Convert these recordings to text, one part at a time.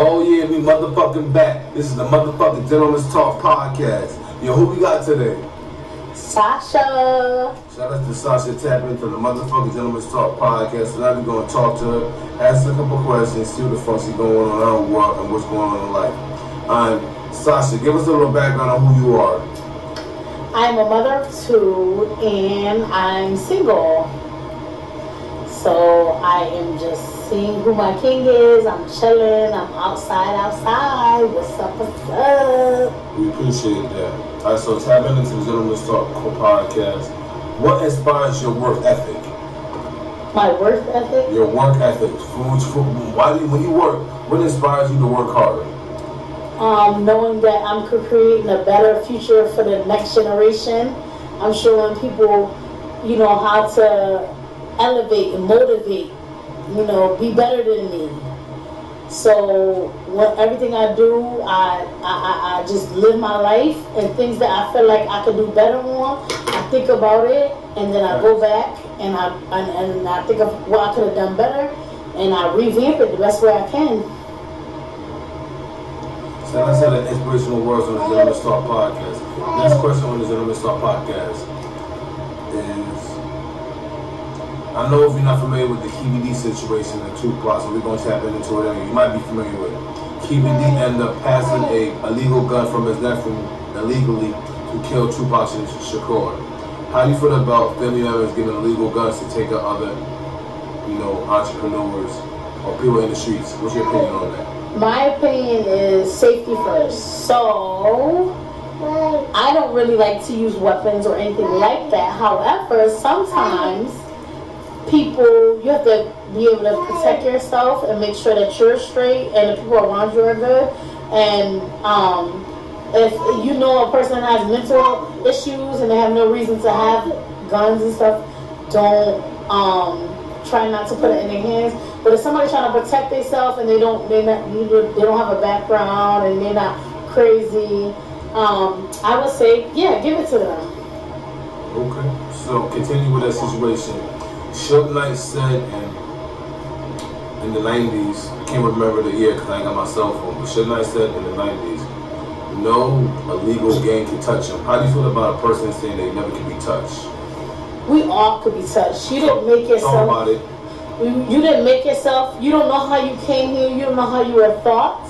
Oh yeah, we motherfucking back. This is the motherfucking Gentleman's Talk podcast. Yo, who we got today? Sasha. Shout out to Sasha tapping from the motherfucking Gentleman's Talk podcast. So now we're gonna talk to her, ask her a couple questions, see what the fuck she's going on in her world and what's going on in life. Sasha, give us a little background on who you are. I'm a mother of two and I'm single. So I am just seeing who my king is. I'm chilling. I'm outside. What's up? We appreciate that. Alright, so tapping into the Gentleman's Talk podcast. What inspires your work ethic? My work ethic? Your work ethic. When you work, what inspires you to work harder? Knowing that I'm creating a better future for the next generation. I'm showing people, how to elevate and motivate, be better than me. So everything I do, I just live my life, and things that I feel like I could do better on, I think about it, and then I go back and I think of what I could have done better, and I revamp it the best way I can. So I said the inspirational words on the Gentleman's Talk podcast. Next question on the Gentleman's Talk podcast is, I know if you're not familiar with the KVD situation and Tupac, so we're going to tap into it anyway. You might be familiar with it. KVD ended up passing a illegal gun from his nephew illegally to kill Tupac Shakur. How do you feel about family members giving illegal guns to take out other, entrepreneurs or people in the streets? What's your opinion on that? My opinion is safety first. So I don't really like to use weapons or anything like that. However, sometimes you have to be able to protect yourself and make sure that you're straight and the people around you are good. And if you know a person has mental issues and they have no reason to have guns and stuff, don't try not to put it in their hands. But if somebody's trying to protect themselves and they don't have a background and they're not crazy, I would say, yeah, give it to them. Okay, so continue with that situation. Suge Knight said in the 90s, I can't remember the year because I ain't got my cell phone, but Suge Knight said in the 90s, no illegal gang can touch him. How do you feel about a person saying they never can be touched? We all could be touched. You didn't make yourself. Talk about it. You didn't make yourself. You don't know how you came here. You don't know how you were thought.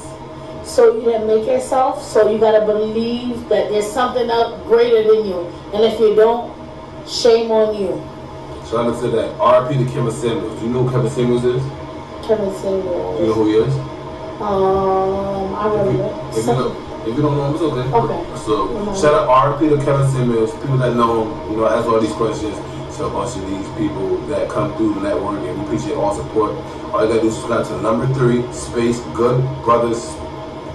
So you didn't make yourself. So you gotta believe that there's something up greater than you. And if you don't, shame on you. Shout out to that. R.I.P. to Kevin Samuels. Do you know who Kevin Samuels is? Kevin Samuels. Do you know who he is? I really If you don't know him, it's okay. Okay. So shout out R.I.P. to Kevin Samuels. People that know him, I ask all these questions. So a bunch of these people that come through the network, and we appreciate all support. All you gotta do is subscribe to the number 3 space Good Brothers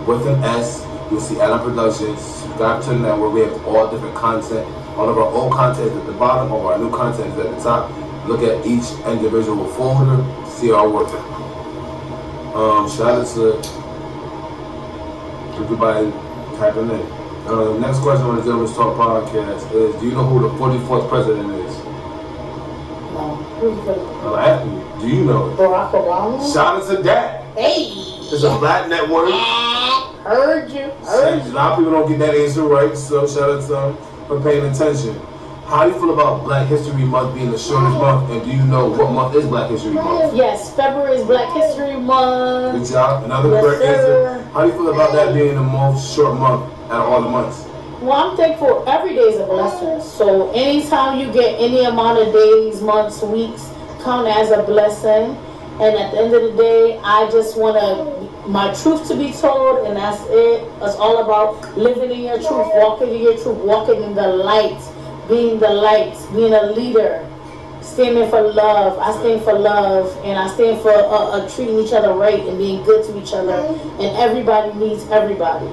with an S. You'll see Adam Productions. Subscribe to the network. We have all different content. All of our old content is at the bottom, all of our new content is at the top. Look at each individual folder, see our work. Shout out to everybody typing in. Next question on the Gentleman's Talk podcast is, do you know who the 44th president is? No. I'm asking you, do you know it? Barack Obama. Shout out to that. Hey. It's a black network. Heard you. A lot of people don't get that answer right, so shout out to them for paying attention. How do you feel about Black History Month being the shortest month, and do you know what month is Black History Month? Yes, February is Black History Month. Good job. Another correct answer. How do you feel about that being the most short month out of all the months? Well, I'm thankful every day is a blessing. So anytime you get any amount of days, months, weeks, count as a blessing. And at the end of the day, I just want my truth to be told, and that's it. It's all about living in your truth, walking in your truth, walking in the light, being a leader, standing for love. I stand for love, and I stand for treating each other right and being good to each other. And everybody needs everybody.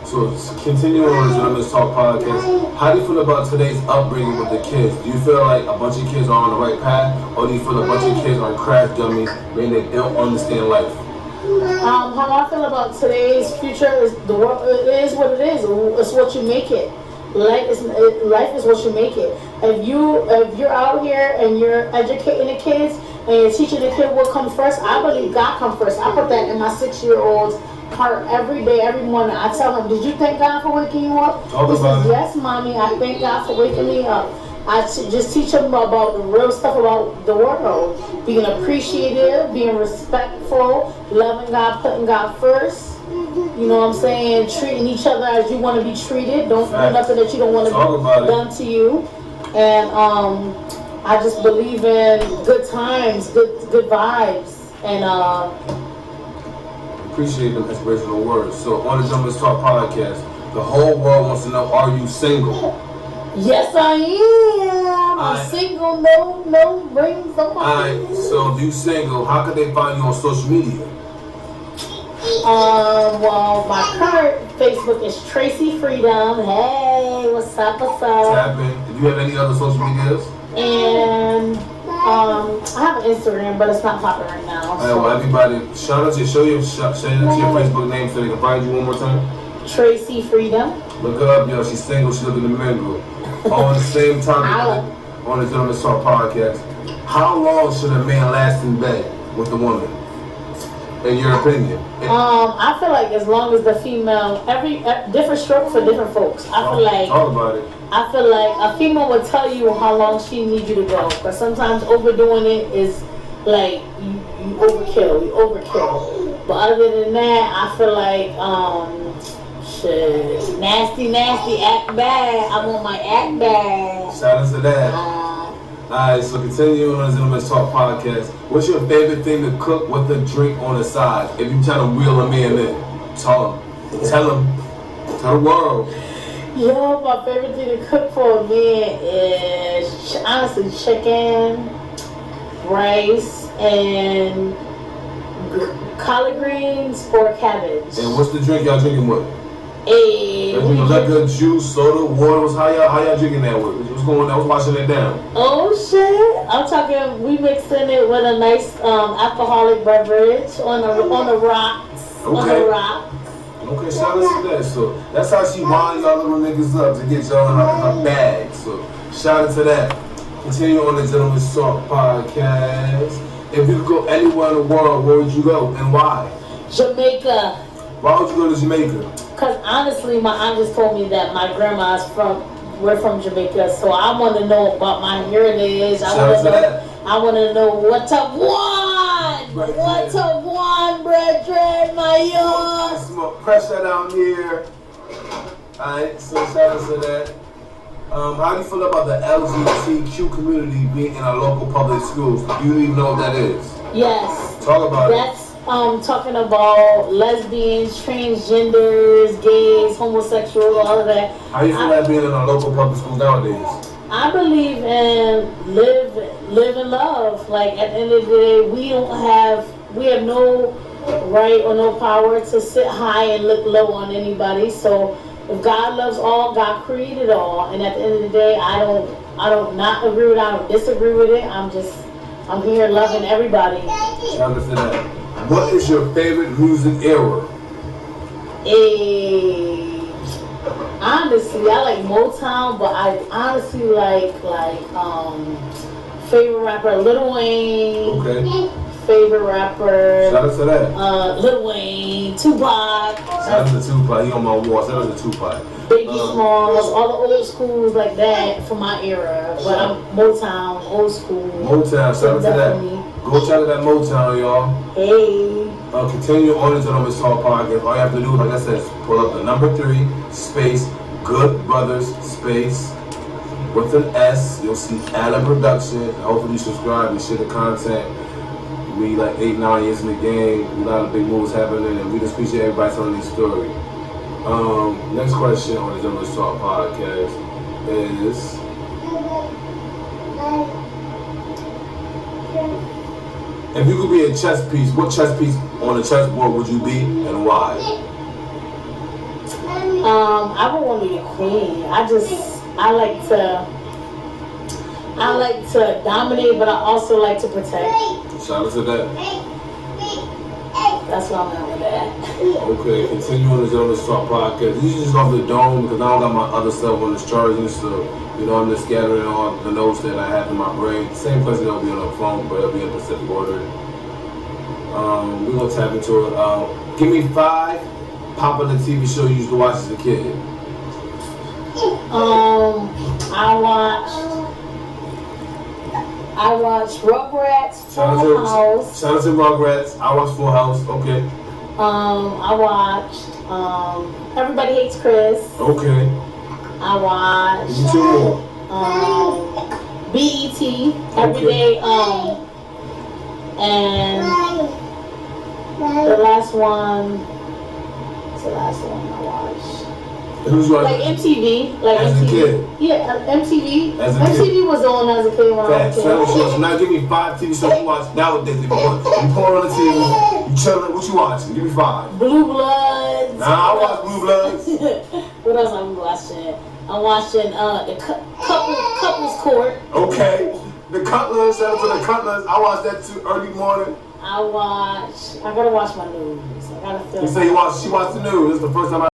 So continuing on the Gentleman's Talk podcast, how do you feel about today's upbringing with the kids? Do you feel like a bunch of kids are on the right path, or do you feel a bunch of kids are crash dummies, meaning they don't understand life? How I feel about today's future is the world. It is what it is. It's what you make it. Life is what you make it. If you're out here and you're educating the kids, and teaching the kid what comes first. I believe God comes first. I put that in my 6-year-old's heart every day, every morning. I tell him, "Did you thank God for waking you up?" He says, "Yes, mommy. I thank God for waking me up." Just teach him about the real stuff about the world, being appreciative, being respectful, loving God, putting God first. You know what I'm saying? Treating each other as you want to be treated. Don't do nothing that you don't want to be done to you. And I just believe in good times, good vibes, and appreciate them inspirational words. So on the Gentleman's Talk podcast, the whole world wants to know: are you single? Yes, I am. I'm single. No, bring somebody. Alright, so if you single, how can they find you on social media? Well, my current Facebook is Tracy Freedom. Hey, what's up? Tap in. Do you have any other social medias? And I have an Instagram, but it's not popular right now. Alright, well, everybody, show your Facebook name so they can find you one more time. Tracy Freedom. Look her up, yo. She's single. She's looking to mingle. On the same time, on the Gentleman's Talk podcast, how long should a man last in bed with a woman? In your opinion? I feel like as long as the female, every different stroke for different folks. I feel like talk about it. I feel like a female will tell you how long she needs you to go, but sometimes overdoing it is like you overkill. But other than that, I feel like shit, nasty, act bad. I want my act bad. Shout out to that. Alright, so continuing on the Gentleman's Talk podcast, what's your favorite thing to cook with a drink on the side? If you trying to reel a man in, tell the world. Yo, my favorite thing to cook for a man is honestly chicken, rice, and collard greens or cabbage. And what's the drink y'all drinking with? Liquor, juice, soda, water. How y'all drinking that with? What's going on? I was washing it down. Oh shit! I'm talking. We mixing it with a nice alcoholic beverage on the rocks. Okay. On the rocks. Okay, shout out to that. So that's how she winds y'all little niggas up to get y'all in her bag. So shout out to that. Continue on the Gentleman's Talk podcast. If you could go anywhere in the world, where would you go and why? Jamaica. Why would you go to Jamaica? Because honestly, my aunt just told me that my grandma's we're from Jamaica, so I want to know about my heritage. I want to know what to want. What to want, brethren, my young. Smoke pressure down here. Alright, so shout out to that. How do you feel about the LGBTQ community being in our local public schools? Do you even know what that is? Yes. Talk about it. That's talking about lesbians, transgenders, gays, homosexuals, all of that. How do you feel like being in our local public schools nowadays? I believe in live and love. Like at the end of the day, we have no right or no power to sit high and look low on anybody. So if God loves all, God created all, and at the end of the day, I don't not agree with it, I don't disagree with it. I'm here loving everybody. Shout out to that. What is your favorite music era? Honestly, I like Motown, but I honestly like favorite rapper Lil Wayne. Okay. Favorite rapper. Shout out to that. Lil Wayne, Tupac. Shout out to Tupac. He on my wall. Shout out to Tupac. Biggie Smalls, all the old schools like that from my era. But I'm Motown, old school. Motown. Shout out to that. Go check out that Motown, y'all. Hey. Continue on the Gentleman's Talk podcast. All you have to do, like I said, is pull up the number 3 space Good Brothers space with an S. You'll see Allen Production. Hopefully you subscribe and share the content. We like 8-9 years in the game. A lot of big moves happening, and we just appreciate everybody telling these stories. Next question on the Gentleman's Talk podcast is, if you could be a chess piece, what chess piece on the chessboard would you be and why? I would want to be a queen. I like to dominate, but I also like to protect. Shout out to that. That's what I'm at with that. Okay, continue on the Gentleman's Talk podcast. This is just off the dome because I don't got my other stuff on this charging, so you know I'm just gathering all the notes that I have in my brain. Same question that'll be on the phone, but it'll be in specific order. We're gonna tap into it. Give me 5 popular TV shows you used to watch as a kid. I watched Rugrats, Full House. Shout out to Rugrats. I watched Full House. Okay. I watched Everybody Hates Chris. Okay. I watched Give me 2 more. BET every day. And the last one. What's the last one I watched? Who's watching? Like MTV. Like as MTV. a kid. Yeah, MTV. As a MTV kid. was on as a kid when I was a kid. Now give me 5 TV shows you watch nowadays. If you want, you pour on the TV, you chilling. What you watching? Give me 5. Blue Bloods. Nah, I watch Blue Bloods. What else I'm watching? I'm watching the Couples Court. Okay. The Cutlers, shout out to the Cutlers. I watch that too early morning. I gotta watch my news. I gotta film. You say she watched the news. This is the first time I